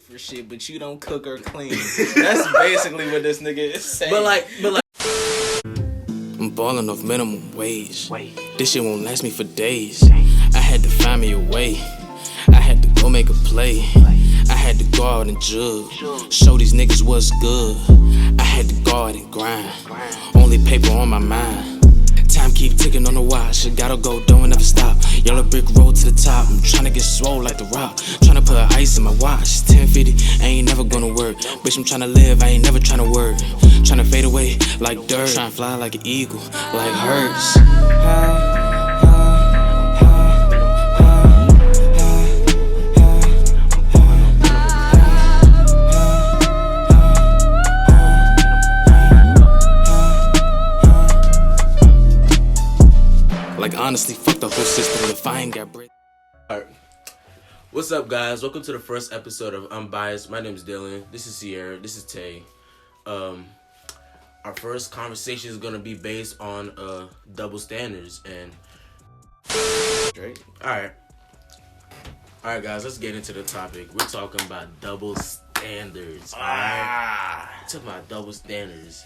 for shit, but you don't cook or clean. That's basically what this nigga is saying. But like, I'm balling off minimum wage. This shit won't last me for days. I had to find me a way. I had to go make a play. I had to go out and jug. Show these niggas what's good. I had to go out and grind. Only paper on my mind. Time keep ticking on the watch. I gotta go, don't ever stop. Yellow brick road to the top. I'm tryna get swole like the Rock. Tryna put ice in my watch. 1050, I ain't never gonna work. Bitch, I'm tryna live, I ain't never tryna work. Tryna fade away like dirt. Tryna fly like an eagle, like hers. Like honestly, fuck the whole system if I ain't got bread. Alright. What's up, guys? Welcome to the first episode of UnBiased. My name is Dylan. This is Sierra. This is Tay. Our first conversation is gonna be based on double standards and straight. Alright, guys. Let's get into the topic. We're talking about double standards. Alright. Talking about double standards.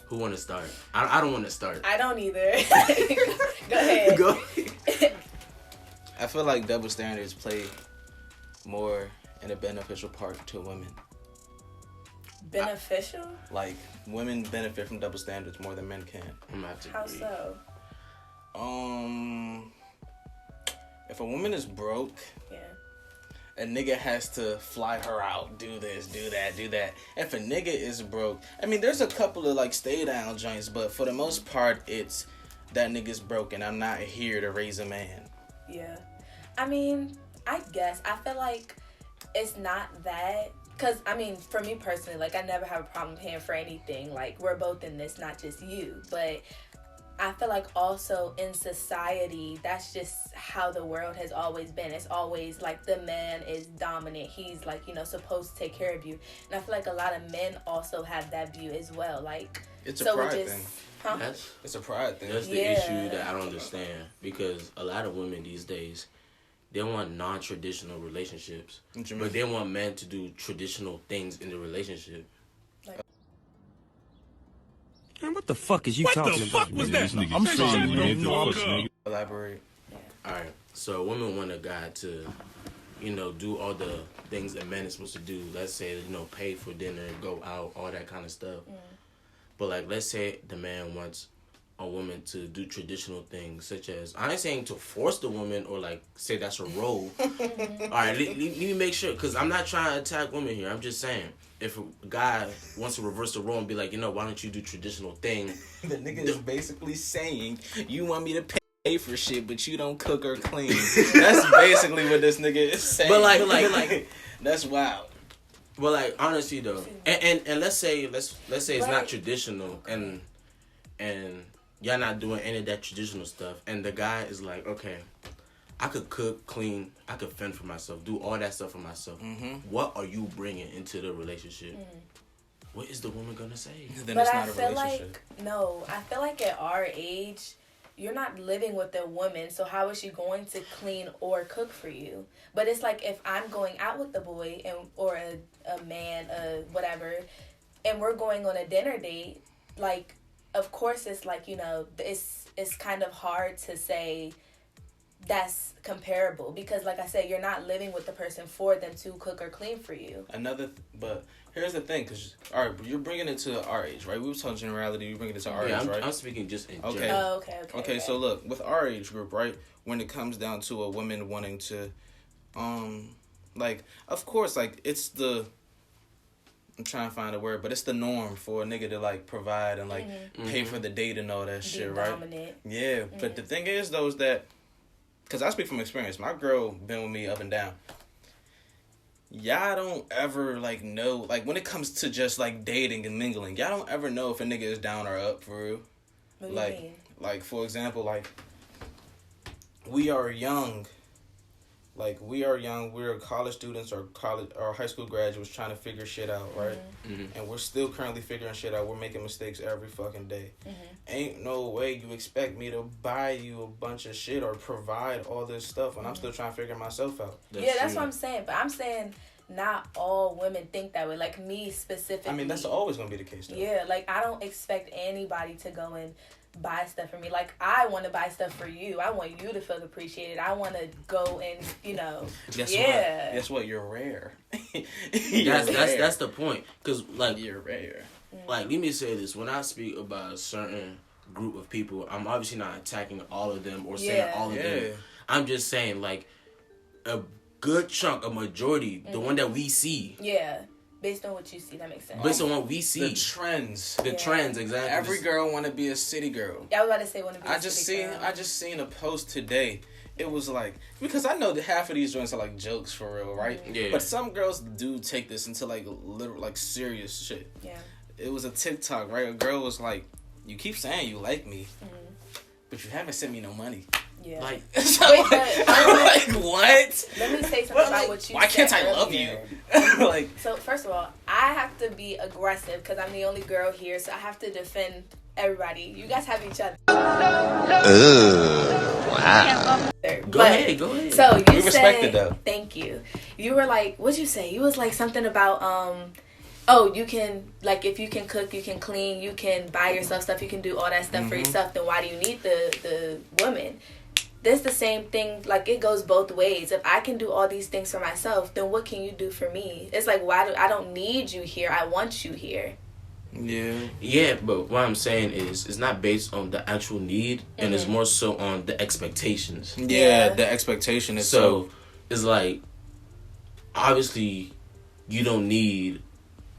Who want to start? I don't want to start. I don't either. Go ahead. Go. I feel like double standards play more in a beneficial part to women. Beneficial? Like, women benefit from double standards more than men can. I'm gonna have to How agree. so? If a woman is broke, Yeah. a nigga has to fly her out, do this, do that, do that. If a nigga is broke, I mean, there's a couple of, like, stay-down joints, but for the most part, it's that nigga's broke and I'm not here to raise a man. Yeah. I mean, I guess. I feel like it's not that. Because, I mean, for me personally, like, I never have a problem paying for anything. Like, we're both in this, not just you. But I feel like also in society, that's just how the world has always been. It's always like the man is dominant. He's like, you know, supposed to take care of you. And I feel like a lot of men also have that view as well. Like, It's a so pride we just, thing. huh? It's a pride thing. That's the Yeah. issue that I don't understand, because a lot of women these days, they want non-traditional relationships, What you but mean? they want men to do traditional things in the relationship. Man, what the fuck is you talking about? was that? I'm sorry, man. Elaborate. All right, so women want a guy to, you know, do all the things a man is supposed to do. Let's say, you know, pay for dinner, go out, all that kind of stuff. But like, let's say the man wants a woman to do traditional things, such as, I ain't saying to force the woman or like say that's a role. All right, let me make sure, because I'm not trying to attack women here. I'm just saying, if a guy wants to reverse the role and be like, you know, why don't you do traditional thing? The nigga is basically saying, you want me to pay for shit, but you don't cook or clean. That's basically what this nigga is saying. But like, that's wild. well, like, honestly though, and let's say it's not Right. traditional, and y'all not doing any of that traditional stuff, and the guy is like, okay, I could cook, clean, I could fend for myself, do all that stuff for myself. What are you bringing into the relationship? What is the woman gonna say? Then But it's I not a feel relationship. I feel like at our age, you're not living with a woman, so how is she going to clean or cook for you? But it's like if I'm going out with the boy or a man, whatever, and we're going on a dinner date, like, of course it's like, you know, it's kind of hard to say that's comparable, because like I said, you're not living with the person for them to cook or clean for you. But here's the thing, because, all right, you're bringing it to our age, right? We were talking generality, you're bringing it to our Yeah, age, right? I'm speaking just in Okay. general. Oh, okay. Okay, so look, with our age group, right, when it comes down to a woman wanting to, like, of course, like, it's the, I'm trying to find a word, but it's the norm for a nigga to, like, provide and, like, pay for the date and all that shit, right? Dominant. Yeah, but the thing is, though, is that, because I speak from experience, my girl been with me up and down. Y'all don't ever, like, know, like, when it comes to just, like, dating and mingling, y'all don't ever know if a nigga is down or up, for real. What do Like, you mean? like, for example, like, we are young Like, we are young, we're college students or high school graduates trying to figure shit out, right? Mm-hmm. And we're still currently figuring shit out. We're making mistakes every fucking day. Ain't no way you expect me to buy you a bunch of shit or provide all this stuff when I'm still trying to figure myself out. That's what I'm saying. But I'm saying not all women think that way. Like, me specifically. I mean, that's always going to be the case, though. Yeah, like, I don't expect anybody to go and buy stuff for me. Like, I want to buy stuff for you. I want you to feel appreciated. I want to go and, you know. Guess what? You're rare. That's the point. Because, like, you're rare. Like, let me say this. When I speak about a certain group of people, I'm obviously not attacking all of them or saying all of them. I'm just saying, like, a good chunk, a majority, the one that we see. Yeah. Based on what you see, that makes sense. Based on what we see. The trends. The trends, exactly. Every girl want to be a city girl. I was about to say want to be a city girl. I just seen a post today. It was like, because I know that half of these joints are like jokes for real, right? Yeah. But some girls do take this into like literal, like serious shit. Yeah. It was a TikTok, right? A girl was like, "You keep saying you like me, but you haven't sent me no money." Yeah. Like, like what? Let me say something about what you said. Why can't I love earlier. you? Like, so first of all, I have to be aggressive because I'm the only girl here, so I have to defend everybody. You guys have each other. Wow. Go ahead. So you we respect it, though. Thank you. You were like, what'd you say? You was like something about oh, you can, like, if you can cook, you can clean, you can buy yourself stuff, you can do all that stuff for yourself, then why do you need the woman? This the same thing, like, it goes both ways. If I can do all these things for myself, then what can you do for me? It's like, I don't need you here, I want you here. Yeah, but what I'm saying is, it's not based on the actual need, and it's more so on the expectations. Yeah, the expectation is so. It's like, obviously, you don't need.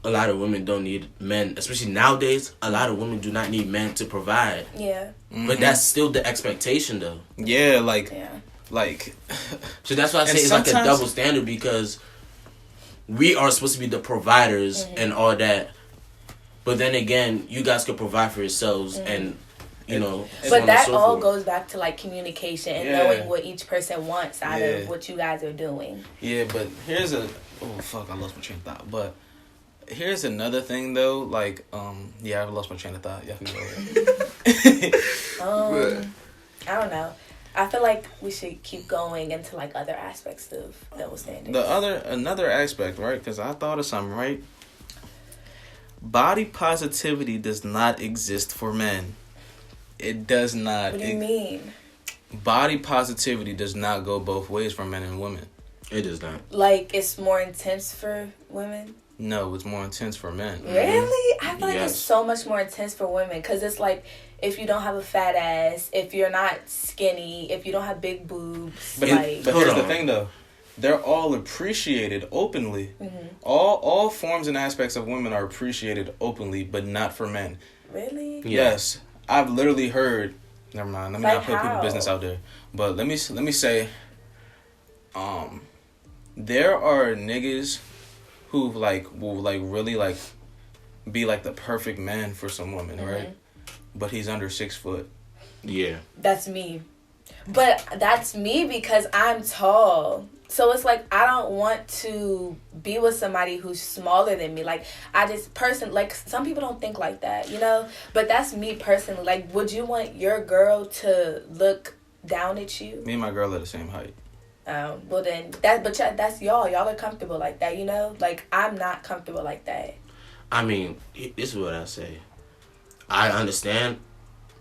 A lot of women don't need men, especially nowadays. A lot of women do not need men to provide. Yeah. But that's still the expectation, though. Yeah, like. So that's why I say it's like a double standard, because we are supposed to be the providers and all that. But then again, you guys could provide for yourselves and, you know. But that all goes back to, like, communication and knowing what each person wants out of what you guys are doing. Yeah, but here's a... Oh, fuck, I lost my train of thought. But here's another thing, though. Like, yeah, I lost my train of thought. Yeah, I don't know. I feel like we should keep going into, like, other aspects of double standards. Another aspect, right? Because I thought of something, right? Body positivity does not exist for men. It does not. What do you mean? Body positivity does not go both ways for men and women. It does not. Like, it's more intense for women? No, it's more intense for men. Really? I feel like it's so much more intense for women. Because it's like, if you don't have a fat ass, if you're not skinny, if you don't have big boobs. But here's the thing, though. They're all appreciated openly. All forms and aspects of women are appreciated openly, but not for men. Really? Yes. I've literally heard... Never mind. Let me not put people's business out there. But let me say... there are niggas who, like, will, like, really, like, be, like, the perfect man for some women, right? But he's under 6 foot. Yeah. That's me. But that's me because I'm tall. So it's like, I don't want to be with somebody who's smaller than me. Like, like, some people don't think like that, you know? But that's me personally. Like, would you want your girl to look down at you? Me and my girl are the same height. Well then, that's y'all. Y'all are comfortable like that, you know? Like, I'm not comfortable like that. I mean, this is what I say. I understand.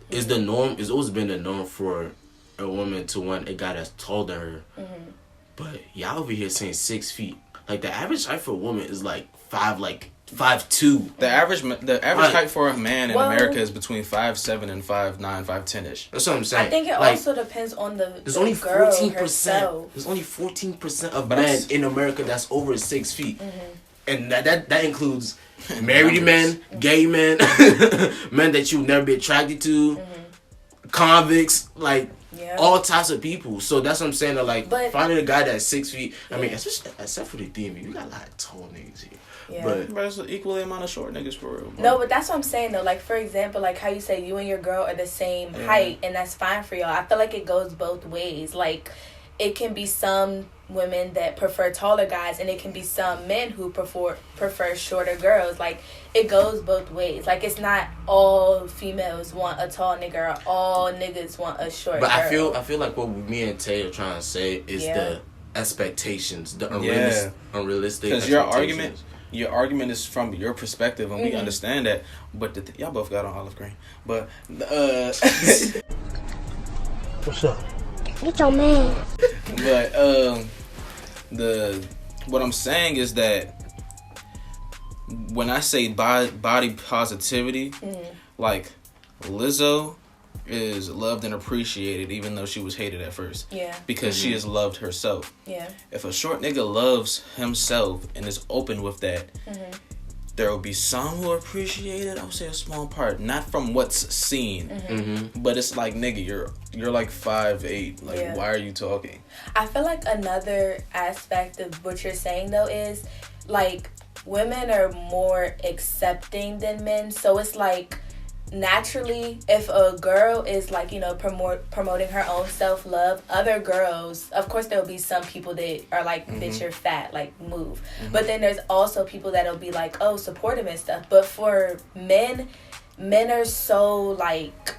It's the norm. It's always been the norm for a woman to want a guy that's taller than her. But y'all over here saying 6 feet. Like, the average height for a woman is like 5'2". The average height for a man in America is between 5'7" and 5'9", 5'10"ish. That's what I'm saying. I think it also depends on the There's only girl 14%. herself. There's only 14% of men in America that's over 6 feet, and that includes married men, gay men, men that you'll never be attracted to, convicts, like. Yeah. All types of people. So that's what I'm saying. Like, finding a guy that's 6 feet. I mean, except for the DMV, we got a lot of tall niggas here. Yeah. But it's an equally amount of short niggas for real. Bro. No, but that's what I'm saying though. Like, for example, like how you say you and your girl are the same height, and that's fine for y'all. I feel like it goes both ways. Like, it can be some women that prefer taller guys, and it can be some men who prefer shorter girls. Like, it goes both ways. Like, it's not all females want a tall nigga or all niggas want a short girl. But I feel like what me and Tay are trying to say is the expectations, the unrealistic. Because your argument is from your perspective, and we understand that. But y'all both got on olive green. But what's up? It's your man. But what I'm saying is that when I say body positivity, like Lizzo is loved and appreciated even though she was hated at first. Yeah. Because she has loved herself. Yeah. If a short nigga loves himself and is open with that, there will be some who appreciate it. I would say a small part, not from what's seen, but it's like, nigga, you're like 5'8". Like, why are you talking? I feel like another aspect of what you're saying though is like women are more accepting than men, so it's like naturally, if a girl is like, you know, promoting her own self-love, other girls, of course there'll be some people that are like, bitch, you're fat, like, move. But then there's also people that'll be like, oh, support him and stuff. But for men are so like,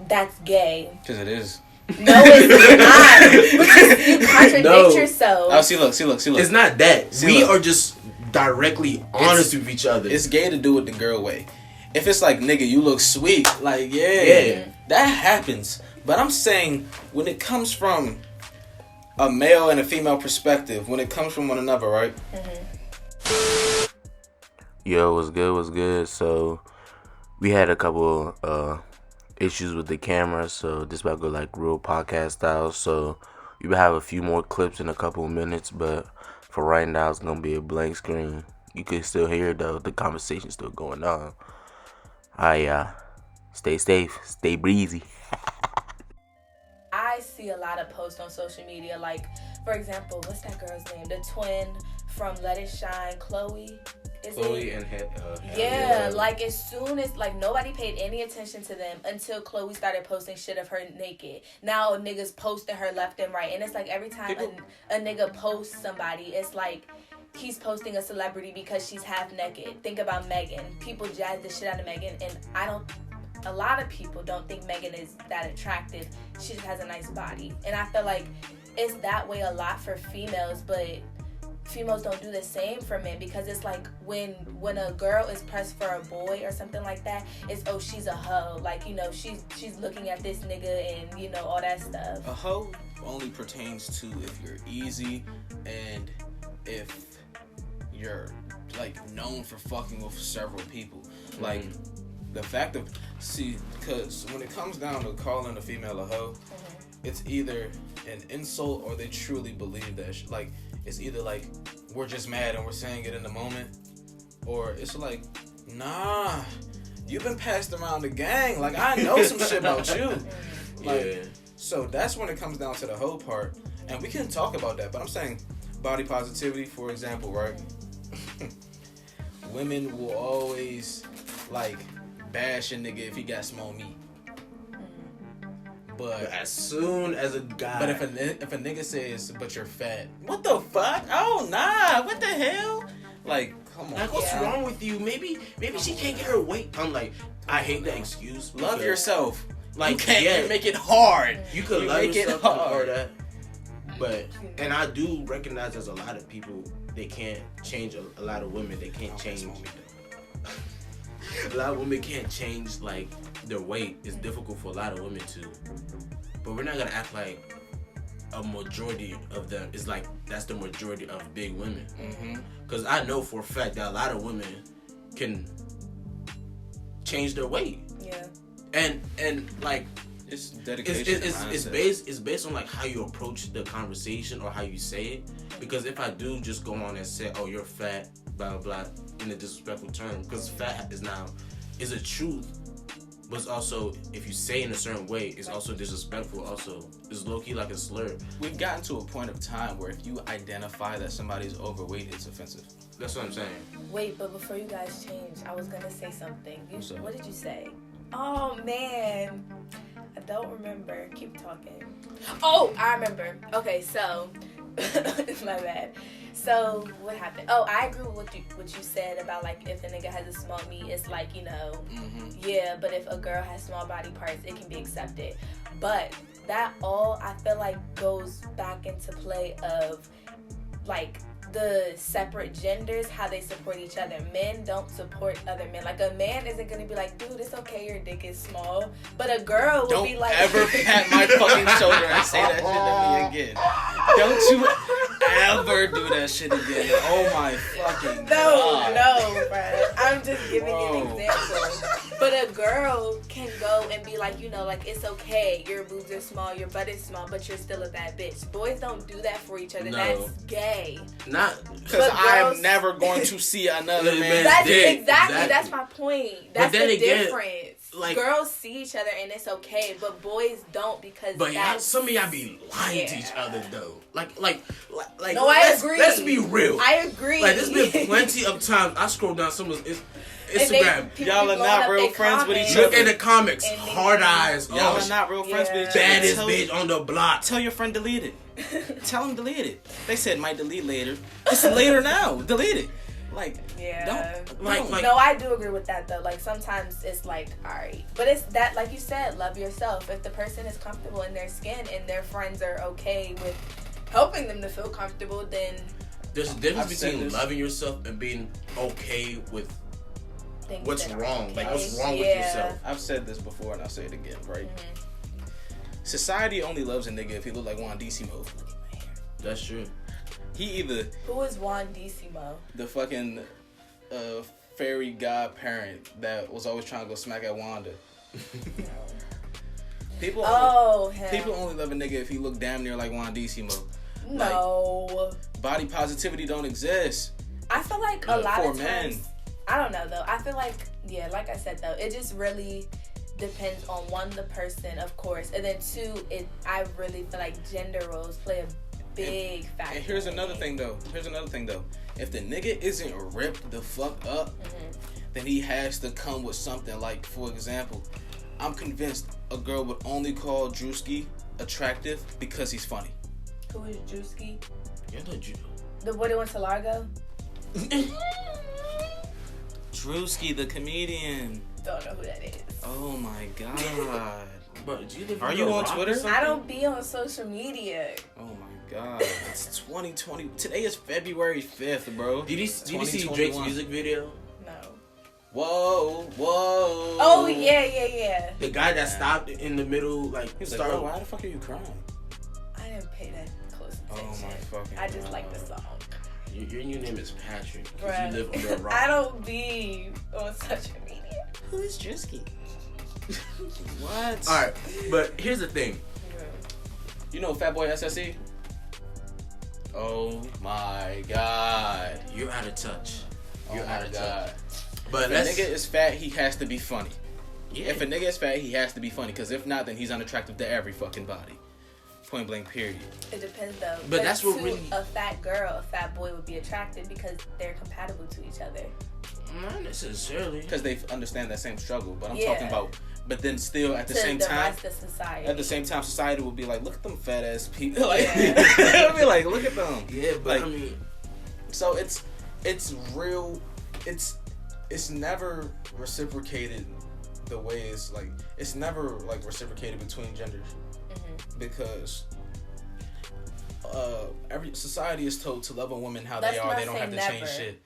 that's gay. Because it is. No, it's not. You contradict yourself. Oh, see, look. It's not that. We are just directly honest with each other. It's gay to do it the girl way. If it's like, nigga, you look sweet, like, that happens. But I'm saying, when it comes from a male and a female perspective, when it comes from one another, right? Yo, what's good? So, we had a couple issues with the camera, so this about to go like real podcast style. So, we will have a few more clips in a couple of minutes, but for right now, it's gonna be a blank screen. You can still hear though, the conversation's still going on. Stay safe, stay breezy. I see a lot of posts on social media, like, for example, what's that girl's name? The twin from Let It Shine, Chloe. And like, as soon as, like, nobody paid any attention to them until Chloe started posting shit of her naked. Now niggas posting her left and right, and it's like every time a nigga posts somebody, it's like he's posting a celebrity because she's half naked. Think about Megan. People jazz the shit out of Megan, and a lot of people don't think Megan is that attractive. She just has a nice body. And I feel like it's that way a lot for females, but females don't do the same for men, because it's like when a girl is pressed for a boy or something like that, it's, oh, she's a hoe. Like, you know, she's looking at this nigga and, you know, all that stuff. A hoe only pertains to if you're easy and if you're like known for fucking with several people. Like, the fact of, because when it comes down to calling a female a hoe, it's either an insult or they truly believe that like, it's either like, we're just mad and we're saying it in the moment, or it's like, nah, you've been passed around the gang, like, I know some shit about you. Like, so that's when it comes down to the hoe part, and we can talk about that, but I'm saying body positivity, for example, right? Women will always like bash a nigga if he got small meat. But as soon as a guy, but if a nigga says, "But you're fat," what the fuck? Oh nah, what the hell? Like, come on. Like, what's wrong with you? Maybe she can't get her weight. I'm like, I hate that excuse. Love yourself. Like, you can't make it hard. You could love make yourself it hard. That. But, and I do recognize there's a lot of people, they can't change, a lot of women, they can't change. A lot of women can't change, like, their weight. It's difficult for a lot of women to. But we're not going to act like a majority of them is like, that's the majority of big women. Because I know for a fact that a lot of women can change their weight. Yeah. And like, it's dedication. It's based on like how you approach the conversation or how you say it. Because if I do just go on and say, "Oh, you're fat," blah blah blah, in a disrespectful term, because fat is a truth, but it's also, if you say it in a certain way, it's also disrespectful. Also, it's low key like a slur. We've gotten to a point of time where if you identify that somebody's overweight, it's offensive. That's what I'm saying. Wait, but before you guys change, I was gonna say something. What did you say? Oh man, don't remember. Keep talking. Oh, I remember. Okay, so my bad. So what happened? Oh, I agree with what you said about like if a nigga has a small meat, it's like, you know, yeah. But if a girl has small body parts, it can be accepted. But that all I feel like goes back into play of like the separate genders, how they support each other. Men don't support other men. Like a man isn't gonna be like, dude, it's okay, your dick is small. But a girl would be like, don't ever pat my fucking shoulder and say that shit to me again. Don't you ever do that shit again. Oh my fucking God. No, bro. I'm just giving you an example. But a girl can go and be like, you know, like, it's okay, your boobs are small, your butt is small, but you're still a bad bitch. Boys don't do that for each other. No. That's gay. Not because I am never going to see another man. That's dick. exactly. That's my point. That's then the again, difference. like, girls see each other and it's okay, but boys don't because. But some of y'all be lying to each other though. Like. No, I agree. Let's be real. I agree. Like, there's been plenty of times I scroll down someone's Instagram. Y'all are not real friends with each other. Look at the comments. Hard eyes. Y'all are not real friends with each other. Baddest bitch on the block. Tell your friend delete it. Tell him delete it. They said might delete later. It's later now. Delete it. Like, don't. Like, no, I do agree with that though. Like sometimes it's like, alright. But it's that, like you said, love yourself. If the person is comfortable in their skin and their friends are okay with helping them to feel comfortable, then there's a difference between loving yourself and being okay with what's wrong. Okay. Like, what's wrong with yourself. I've said this before and I'll say it again, right? Society only loves a nigga if he look like Juan Decimo. That's true. He either... Who is Juan Decimo? The fucking fairy godparent that was always trying to go smack at Wanda. People only love a nigga if he look damn near like Juan Decimo. No. Like, body positivity don't exist. I feel like a lot of times... men. I don't know though. I feel like, yeah, like I said though, it just really depends on one, the person, of course, and then two, I really feel like gender roles play a big factor. And here's another thing though. If the nigga isn't ripped the fuck up, then he has to come with something. Like, for example, I'm convinced a girl would only call Drewski attractive because he's funny. Who is Drewski? Yeah, the boy that went to Largo? Drewski, the comedian. Don't know who that is. Oh my God. But are you on Twitter? I don't be on social media. Oh my God. It's 2020. Today is February 5th, bro. Did you see Drake's music video? No. Whoa. Oh, yeah. The guy that stopped in the middle, like, bro, why the fuck are you crying? I didn't pay that close attention. Oh my fucking I just like the song. Your new name is Patrick. Bruh. You live under a rock. I don't be on social media. Who is Drewski? What? Alright, but here's the thing. You know Fatboy SSE? Oh my God. You're out of touch. You're out of touch. But if a nigga is fat, he has to be funny. Yeah. If a nigga is fat, he has to be funny. Because if not, then he's unattractive to every fucking body. Point blank, period. It depends though. But that's what to really... a fat girl, a fat boy would be attracted because they're compatible to each other. Not necessarily. Because they understand that same struggle. But I'm talking about... But then still, at the same time... rest of society. At the same time, society will be like, look at them fat ass people. Like, it'll be like, look at them. Yeah, but like, I mean... So it's real... It's never reciprocated the way it's like... It's never like reciprocated between genders. Because every society is told to love a woman how they are. They don't have to change shit.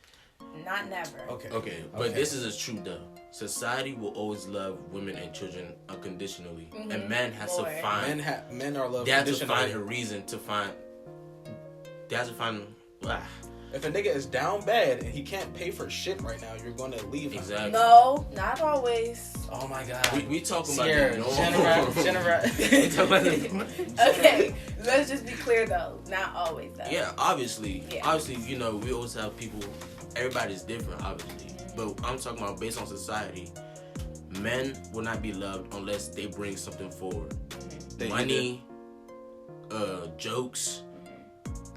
Not never. Okay. But this is a truth though. Society will always love women and children unconditionally, and men has to find men are loved. They have to find a reason to find. They have to find. If a nigga is down bad and he can't pay for shit right now, you're gonna leave him. Exactly. No, not always. Oh my God. We talking about Okay, let's just be clear though. Not always though. Yeah, obviously. Yeah. Obviously, you know, we always have people. Everybody's different, obviously. But I'm talking about based on society. Men will not be loved unless they bring something forward. Money, jokes,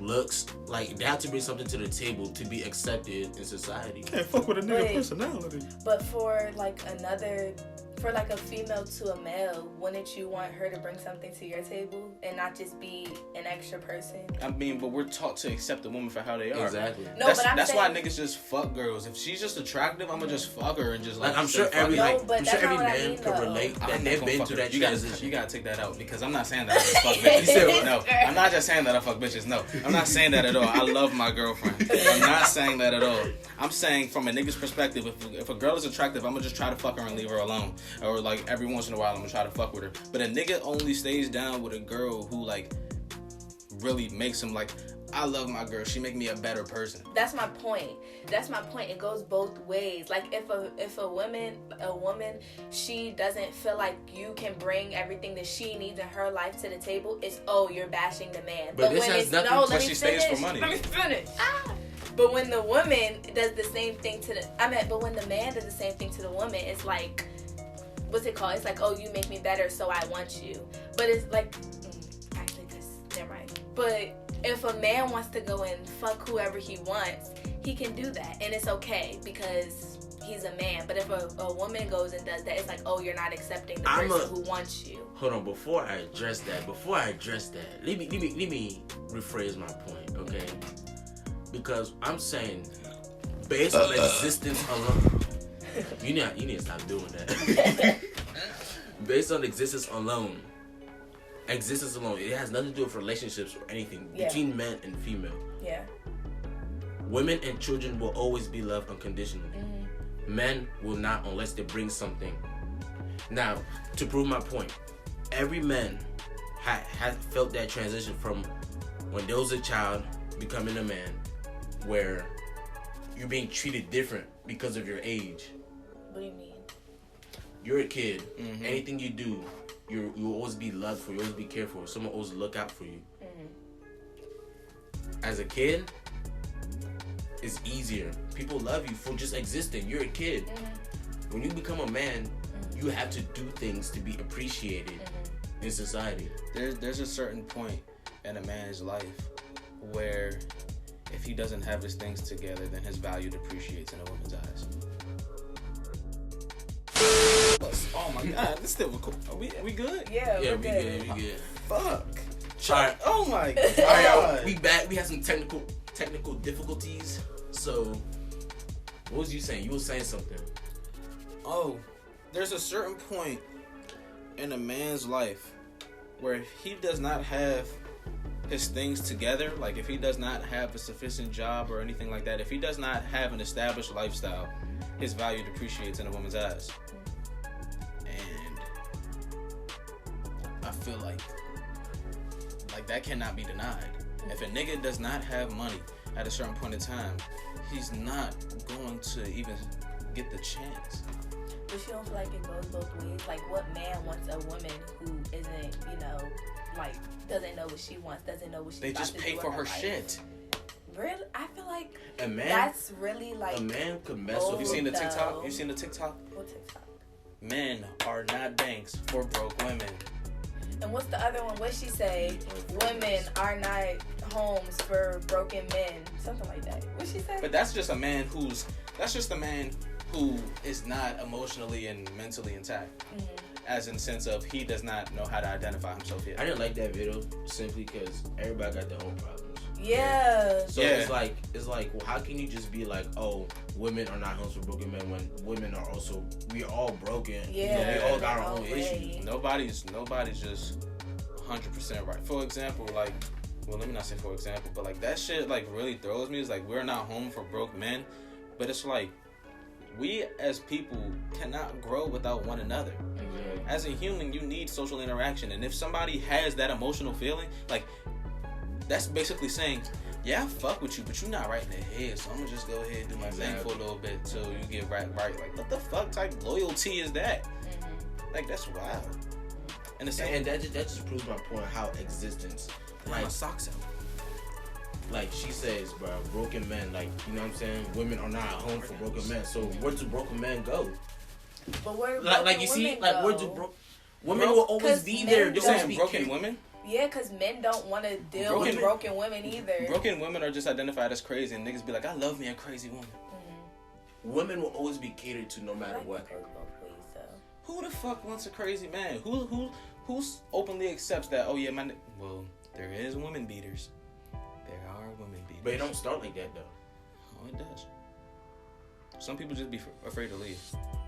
looks, like they have to bring something to the table to be accepted in society. Can't fuck with a nigga personality. But for like another for like a female to a male, wouldn't you want her to bring something to your table and not just be an extra person? I mean, but we're taught to accept the woman for how they are. Exactly. No, that's but I'm that's saying, why niggas just fuck girls. If she's just attractive, I'ma just fuck her and just Like I'm say sure fuck every it. No, like but I'm that's sure every not what I man mean, could though. relate I'm that not they've gonna been fuck through her. that You gotta transition. take that out because I'm not saying that I just fuck bitches. You said what? No, I'm not just saying that I fuck bitches. No, I'm not saying that at all. I love my girlfriend. I'm not saying that at all. I'm saying from a nigga's perspective, if a girl is attractive, I'm gonna just try to fuck her and leave her alone. Or like every once in a while, I'm gonna try to fuck with her. But a nigga only stays down with a girl who like really makes him like, I love my girl. She make me a better person. That's my point. It goes both ways. Like if a woman, she doesn't feel like you can bring everything that she needs in her life to the table, it's you're bashing the man. But this when has it's nothing- no, but let me she stays finish. for money. Let me finish. But when the woman does the same thing but when the man does the same thing to the woman, it's like, what's it called? It's like, you make me better, so I want you. But it's like, actually, never mind. But if a man wants to go and fuck whoever he wants, he can do that, and it's okay because he's a man. But if a woman goes and does that, it's like, you're not accepting the person who wants you. Hold on, before I address that, let me rephrase my point, okay? Because I'm saying, based on existence alone, you need to stop doing that. Based on existence alone, it has nothing to do with relationships or anything between men and female. Yeah. Women and children will always be loved unconditionally. Mm-hmm. Men will not unless they bring something. Now, to prove my point, every man had felt that transition from when there was a child becoming a man, where you're being treated different because of your age. What do you mean? You're a kid. Mm-hmm. Anything you do, you will always be loved for. You always be cared for. Someone always look out for you. Mm-hmm. As a kid, it's easier. People love you for just existing. You're a kid. Mm-hmm. When you become a man, you have to do things to be appreciated in society. There's a certain point in a man's life where if he doesn't have his things together, then his value depreciates in a woman's eyes. Oh my God, this still cool. Are we good? Yeah, we good. good. Fuck. Alright. Oh my God. Alright, we back. We have some technical difficulties. So, what was you saying? You were saying something. Oh, there's a certain point in a man's life where if he does not have his things together, like if he does not have a sufficient job or anything like that, if he does not have an established lifestyle, his value depreciates in a woman's eyes. And I feel like that cannot be denied. If a nigga does not have money at a certain point in time, he's not going to even get the chance. But you don't feel like it goes both ways? Like, what man wants a woman who isn't, like, doesn't know what she wants, doesn't know what she's They about just to pay do for with her life? shit. Really? I feel like A man, that's really like. a man could mess with You seen the though. TikTok? You seen the TikTok? What TikTok? Men are not banks for broke women. And what's the other one? What'd she say? Women are not homes for broken men. Something like that. What'd she say? But that's just a man who is not emotionally and mentally intact. Mm-hmm. As in the sense of he does not know how to identify himself yet. I didn't like that video simply because everybody got their own problems. Yeah. So it's like, well, how can you just be like, oh, women are not homes for broken men when women are also, we are all broken. Yeah. We all got our own issues. Nobody's just 100% right. For example, like, well, let me not say for example, but like that shit like really throws me. It's like we're not home for broke men, but it's like we as people cannot grow without one another. Mm-hmm. As a human, you need social interaction, and if somebody has that emotional feeling, like that's basically saying, yeah, I fuck with you, but you're not right in the head, so I'm gonna just go ahead and do my thing for a little bit till you get right. Like, what the fuck type loyalty is that? Mm-hmm. Like, that's wild. And that just proves my point how existence, like, my socks out. Like she says, bro, broken men, like, you know what I'm saying? Women are not home for broken men. So where do broken men go? But where like you see, like go? where do women will always be there. You're saying broken women? Yeah, because men don't want to deal with broken women either. Broken women are just identified as crazy, and niggas be like, I love me a crazy woman. Women will always be catered to no matter what. Who the fuck wants a crazy man? Who openly accepts that? Oh yeah, well, there is women beaters. There are women beaters. But it don't start like that though. Oh, it does. Some people just be afraid to leave.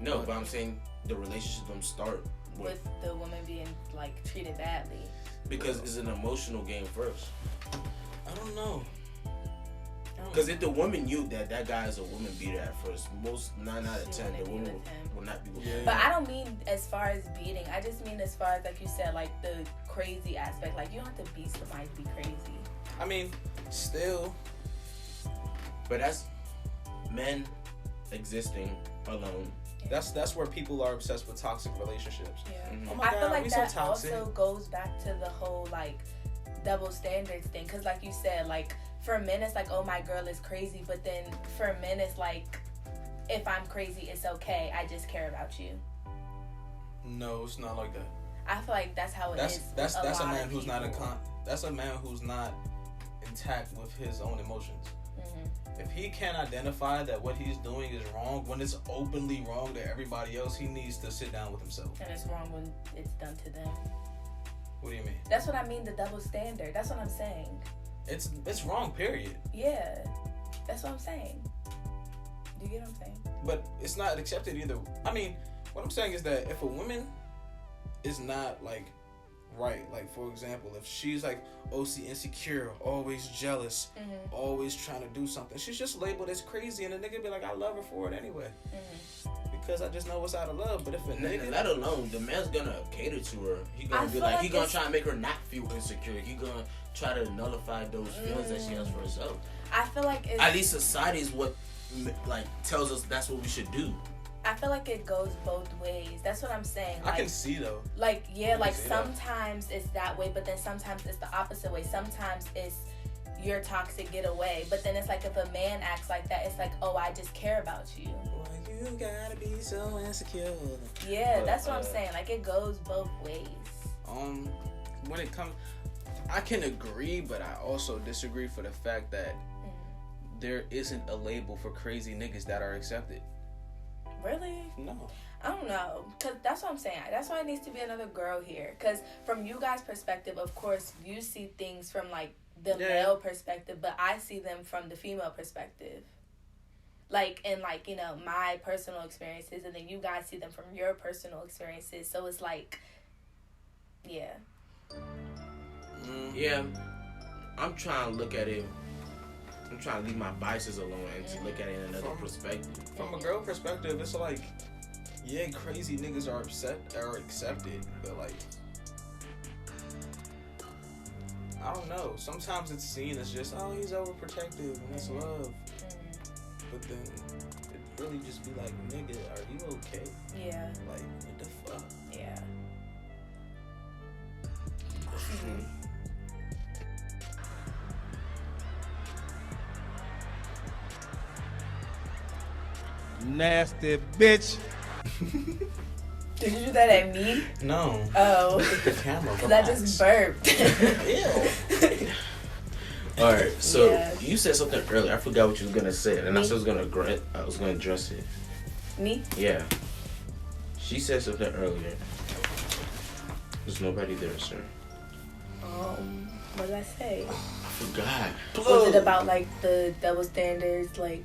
No, but I'm saying the relationship don't start with the woman being like treated badly. Because it's an emotional game first. I don't know. Because if the woman knew that guy is a woman beater at first, most 9 out of 10 the woman will not be with him. But I don't mean as far as beating. I just mean as far as, like you said, like the crazy aspect. Like you don't have to beat somebody to be crazy. I mean, still. But that's men existing alone. That's where people are obsessed with toxic relationships. Yeah. Oh my I God, feel like we that so toxic. also goes back to the whole like double standards thing. Cause like you said, like for men it's like, oh, my girl is crazy, but then for men it's like, if I'm crazy, it's okay. I just care about you. No, it's not like that. I feel like that's how it is. That's a man who's not that's a man who's not intact with his own emotions. Mm-hmm. If he can't identify that what he's doing is wrong, when it's openly wrong to everybody else, he needs to sit down with himself. And it's wrong when it's done to them. What do you mean? That's what I mean, the double standard. That's what I'm saying. It's wrong, period. Yeah, that's what I'm saying. Do you get what I'm saying? But it's not accepted either. I mean, what I'm saying is that if a woman is not like right, like for example, if she's like OC insecure, always jealous, always trying to do something, she's just labeled as crazy, and the nigga be like, I love her for it anyway. Because I just know what's out of love. But if a nigga, let alone the man's gonna cater to her, he gonna be like he gonna try to make her not feel insecure. He gonna try to nullify those feelings that she has for herself. I feel like it's, at least society is what like tells us that's what we should do. I feel like it goes both ways. That's what I'm saying. Like, I can see though. Like yeah, like sometimes it's that way, but then sometimes it's the opposite way. Sometimes it's you're toxic, get away. But then it's like if a man acts like that, it's like, oh, I just care about you. You gotta be so insecure. Yeah, that's what I'm saying. Like it goes both ways. When it comes, I can agree, but I also disagree for the fact that there isn't a label for crazy niggas that are accepted. Really? No. I don't know, because that's what I'm saying. That's why it needs to be another girl here. Because from you guys' perspective, of course, you see things from like the male perspective, but I see them from the female perspective. Like, in like, you know, my personal experiences, and then you guys see them from your personal experiences. So it's like, yeah. Yeah, I'm trying to look at it. I'm trying to leave my biases alone and to look at it in another perspective. From a girl perspective, it's like, yeah, crazy niggas are accepted, but like, I don't know. Sometimes it's seen as just, oh, he's overprotective and it's love. But then it really just be like, nigga, are you okay? Yeah. Like, what the fuck? Yeah. Nasty bitch. Did you do that at me? No. Oh. The camera. Because I just burped. Ew. Alright, so you said something earlier. I forgot what you was gonna say, and I was gonna address it. Me? Yeah. She said something earlier. There's nobody there, sir. What did I say? I forgot. Was it about like the double standards, like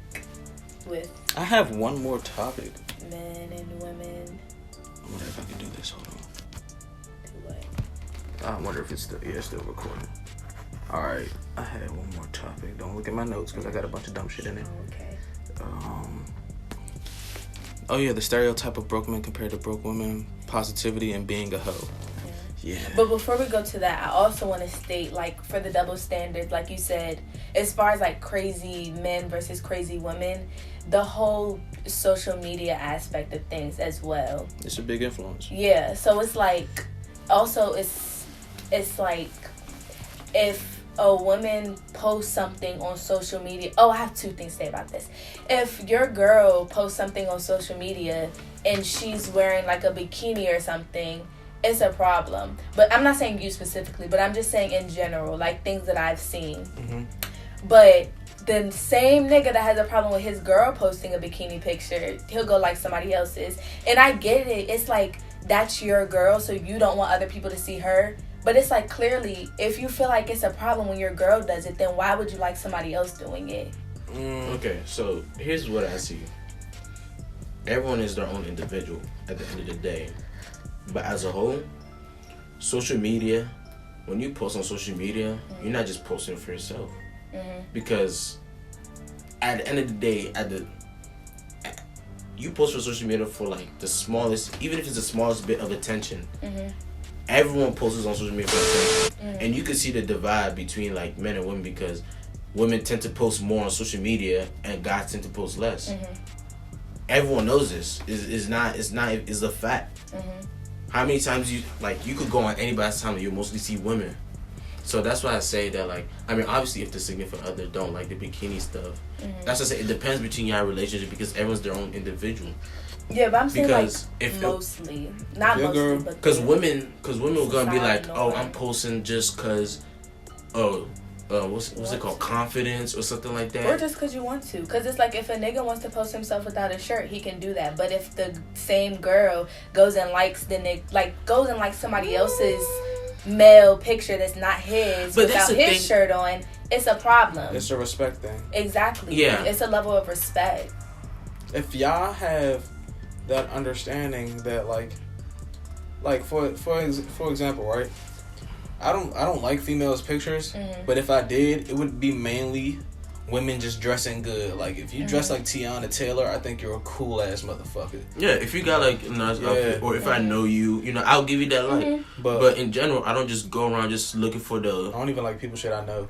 with I have one more topic. men and women? I wonder if I can do this. Hold on. Do what? I wonder if it's still recording. All right, I had one more topic. Don't look at my notes because I got a bunch of dumb shit in it. Okay. Oh yeah, the stereotype of broke men compared to broke women, positivity, and being a hoe. Yeah. But before we go to that, I also want to state, like, for the double standard, like you said, as far as like crazy men versus crazy women, the whole social media aspect of things as well. It's a big influence. Yeah, so it's like, also it's like, if a woman posts something on social media, I have two things to say about this. If your girl posts something on social media and she's wearing like a bikini or something, it's a problem. But I'm not saying you specifically, but I'm just saying in general, like things that I've seen. But the same nigga that has a problem with his girl posting a bikini picture, he'll go like somebody else's. And I get it. It's like, that's your girl, so you don't want other people to see her. But it's like, clearly, if you feel like it's a problem when your girl does it, then why would you like somebody else doing it? Okay, so here's what I see. Everyone is their own individual at the end of the day. But as a whole, social media, when you post on social media, you're not just posting for yourself. Because at the end of the day, you post for social media for like the smallest, even if it's the smallest bit of attention. Everyone posts on social media for attention. And you can see the divide between like men and women, because women tend to post more on social media and guys tend to post less. Everyone knows this. Is a fact. How many times you could go on anybody's timeline, you mostly see women. So that's why I say that, like, I mean, obviously if the significant other don't like the bikini stuff, that's what I say, it depends between your relationship, because everyone's their own individual. Yeah, but I'm saying because like mostly, not mostly, but because women are gonna be like, oh, I'm posting just cause, what's it called, confidence or something like that, or just because you want to. Because it's like, if a nigga wants to post himself without a shirt, he can do that. But if the same girl goes and likes somebody else's male picture that's not his, but without his shirt on, it's a problem. It's a respect thing. Exactly. Yeah. It's a level of respect. If y'all have that understanding that like for example, right? I don't like females' pictures, but if I did, it would be mainly women just dressing good. Like, if you dress like Tiana Taylor, I think you're a cool ass motherfucker. Yeah, if you got like a nice outfit, or if I know you, I'll give you that light. But in general, I don't just go around just looking for the. I don't even like people shit I know,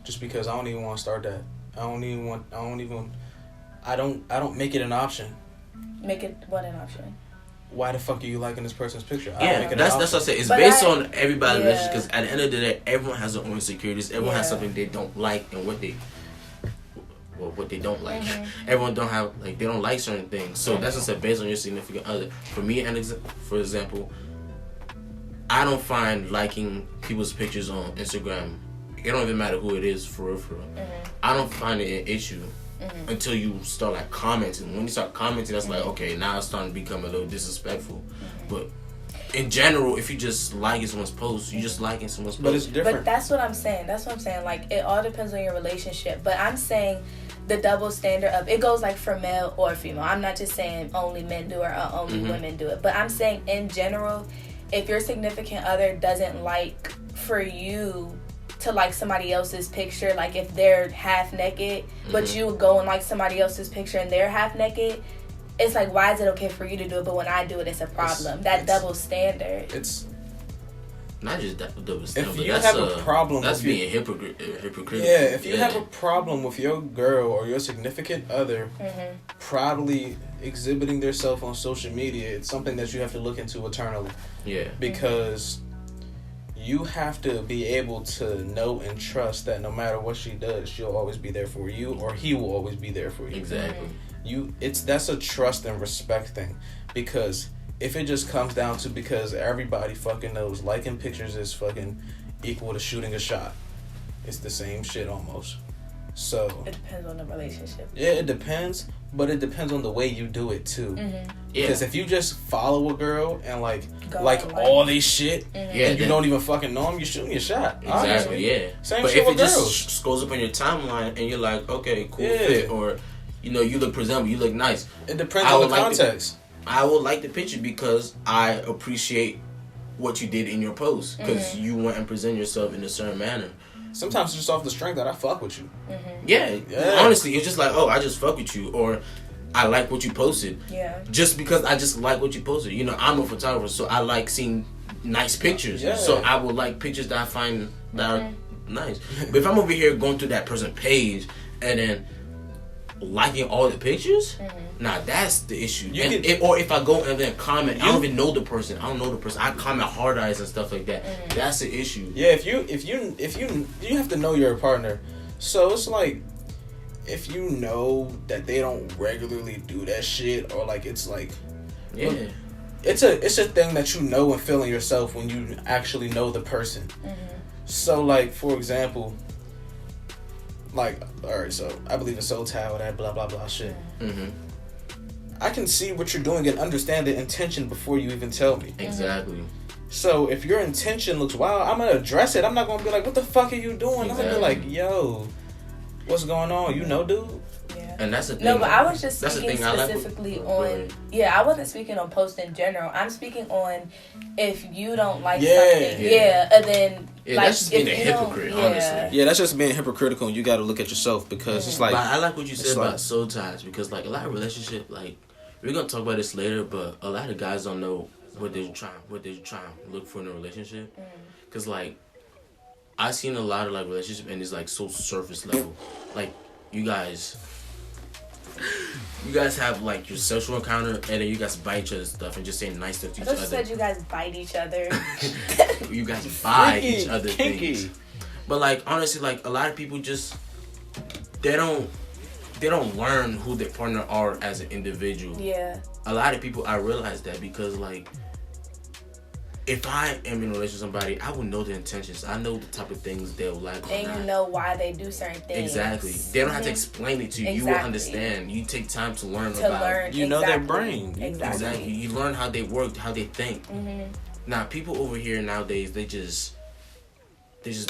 just because I don't even want to start that. I don't make it an option. Make it what an option? Why the fuck are you liking this person's picture? Yeah, that's what I say. It's based on everybody's relationship, because at the end of the day, everyone has their own insecurities. Everyone has something they don't like, and what they don't like. Everyone don't have, like, they don't like certain things. So that's what I said, based on your significant other. For me, for example, I don't find liking people's pictures on Instagram. It don't even matter who it is, for real. I don't find it an issue. Until you start like commenting. When you start commenting, that's like, okay, now it's starting to become a little disrespectful. But in general, if you just liking someone's post, you just liking someone's post. But it's different. But that's what I'm saying. Like, it all depends on your relationship. But I'm saying the double standard of, it goes like for male or female. I'm not just saying only men do it or only women do it. But I'm saying in general, if your significant other doesn't like for you to like somebody else's picture, like if they're half naked, but you go and like somebody else's picture and they're half naked, it's like, why is it okay for you to do it, but when I do it, it's a problem? That double standard. It's not just that double standard. If you have a problem, that's being hypocritical. Yeah, if you have a problem with your girl or your significant other proudly exhibiting themselves on social media, it's something that you have to look into eternally. Yeah, because you have to be able to know and trust that no matter what she does, she'll always be there for you, or he will always be there for you. Exactly. That's a trust and respect thing, because if it just comes down to, because everybody fucking knows liking pictures is fucking equal to shooting a shot, it's the same shit almost. So it depends on the relationship. Yeah, it depends, but it depends on the way you do it too. Because if you just follow a girl and like all this shit, and you don't even fucking know them, you're shooting your shot. Exactly. Honestly. Yeah. Same but shit if with it girls. just scrolls up on your timeline and you're like, okay, cool fit, or you look presentable, you look nice. It depends on the context. I will like the picture because I appreciate what you did in your post, because you went and present yourself in a certain manner. Sometimes it's just off the strength that I fuck with you. Yeah. Honestly, it's just like, oh, I just fuck with you, or I like what you posted. Yeah. Just because I just like what you posted. I'm a photographer, so I like seeing nice pictures. Yeah. So I will like pictures that I find that are nice. But if I'm over here going through that person's page and then liking all the pictures, that's the issue. Or if I go and then comment, I don't even know the person. I don't know the person. I comment hard eyes and stuff like that. That's the issue. Yeah, if you have to know your partner. So it's like, if you know that they don't regularly do that shit, or like it's like, it's a thing that you know and feel in yourself when you actually know the person. So like, for example, like, all right, so I believe in soul tie, all that blah blah blah shit. I can see what you're doing and understand the intention before you even tell me. Exactly. So if your intention looks wild, I'm gonna address it. I'm not gonna be like, what the fuck are you doing? Exactly. I'm gonna be like, yo, what's going on? You know, dude. Yeah. And that's the thing. No, but I was just that's the speaking thing I like specifically with- on. Yeah, I wasn't speaking on posts in general. I'm speaking on if you don't like Yeah. something. Yeah, and then Yeah, like that's just being if a you don't- hypocrite, yeah. honestly. Yeah, that's just being hypocritical, and you got to look at yourself because it's like. But I like what you said it's about like- soul ties because like a lot of relationship, like we're gonna talk about this later, but a lot of guys don't know what they're trying to look for in a relationship. Cause like I've seen a lot of like relationship and it's like so surface level. Like you guys have like your sexual encounter and then you guys bite each other stuff and just saying nice stuff to I each thought other. you said you guys bite each other. You guys buy Freaky, each other kinky. things. But like honestly, like a lot of people just they don't learn who their partner are as an individual. Yeah. A lot of people, I realize that because like if I am in a relationship with somebody, I will know their intentions. I know the type of things they'll like. or And not. you know why they do certain things. Exactly. They don't have to explain it to you. You will Exactly. understand. You take time to learn To about learn. You know their exactly. brain. Exactly. You learn how they work, how they think. Now, people over here nowadays, they just it's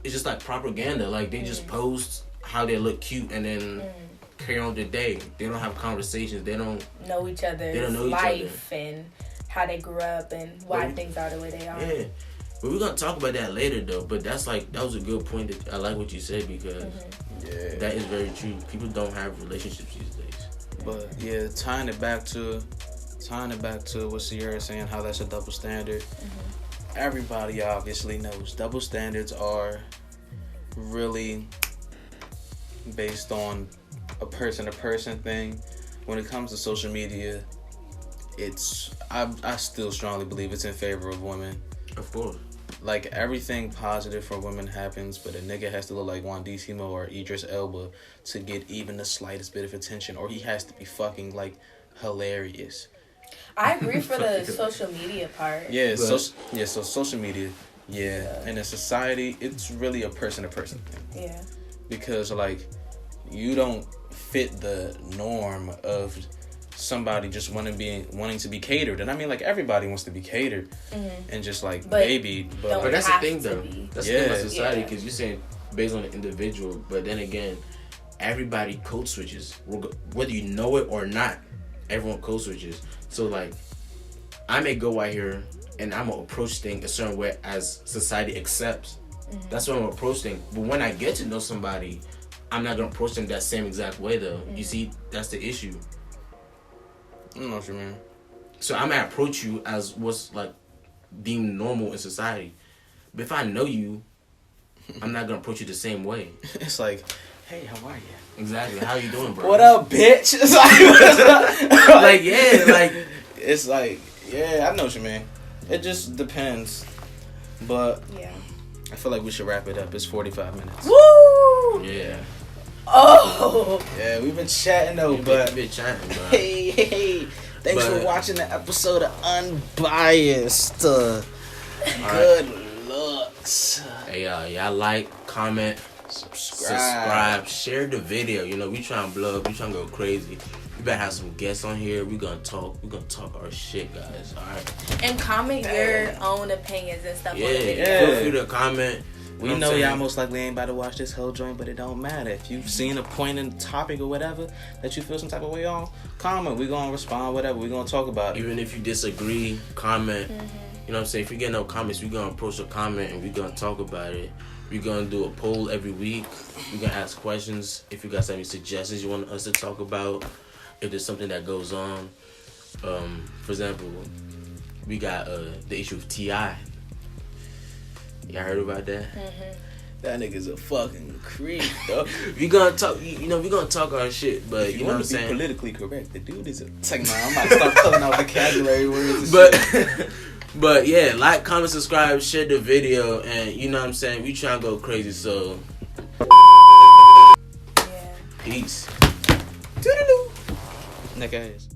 just like propaganda. Like they just post how they look cute and then carry on their day. They don't have conversations. They don't know each other's They don't know each life and how they grew up and why But- things are the way they are. Yeah. But we're gonna talk about that later though. But that was a good point. That I like what you said because Yeah. that is very true. People don't have relationships these days. But yeah, tying it back to what Sierra saying, how that's a double standard. Everybody obviously knows double standards are really based on a person-to-person thing. When it comes to social media, I still strongly believe it's in favor of women. Of course. Like everything positive for women happens, but a nigga has to look like Juan Dissimo or Idris Elba to get even the slightest bit of attention, or he has to be fucking like hilarious. I agree for the social media part. Yeah, so social media, yeah. In a society, it's really a person-to-person thing. Yeah. Because like you don't fit the norm of somebody just wanting to be catered. And I mean like everybody wants to be catered and just like But baby. don't But that's the have thing to though. be. That's the thing about Yeah. society Yeah. because you're saying based on the individual, but then again, everybody code switches. Whether you know it or not, everyone code switches. So like, I may go out here and I'm gonna approach things a certain way as society accepts. That's what I'm gonna approach things. But when I get to know somebody, I'm not gonna approach them that same exact way though. You see, that's the issue. I don't know what you mean. So I'm gonna approach you as what's like deemed normal in society. But if I know you, I'm not gonna approach you the same way. It's like, hey, how are you? Exactly. How you doing, bro? What up, bitch? It's like, Like yeah, like it's like, yeah, I know what you mean. It just depends. But Yeah. I feel like we should wrap it up. It's 45 minutes. Woo! yeah. Oh. Yeah, we've been chatting though, but been chatting, bro. hey, thanks But- for watching the episode of Unbiased. Good looks. Hey, y'all like, comment, subscribe, share the video. You know, we trying to blow up. We trying to go crazy. We better have some guests on here. We gonna talk our shit, guys. All right. And comment your own opinions and stuff Yeah. on the video. Yeah. Feel free to comment. We know y'all most likely ain't about to watch this whole joint, but it don't matter. If you've seen a point in topic or whatever that you feel some type of way on, comment. We gonna respond, whatever. We gonna talk about it. Even if you disagree, comment. You know what I'm saying? If you get no comments, we gonna approach a comment and we gonna talk about it. We're gonna do a poll every week. We're gonna ask questions. If you guys have any suggestions you want us to talk about, if there's something that goes on. For example, we got the issue of T.I. Y'all heard about that? That nigga's a fucking creep, though. We gonna talk, we gonna talk our shit, but If you know what I'm want to be saying? politically correct, the dude is a... Take my, I'm about to start pulling out vocabulary words and But shit. but yeah, like, comment, subscribe, share the video, and you know what I'm saying? We trying to go crazy, so Yeah. peace. Toodaloo. Nigga ass.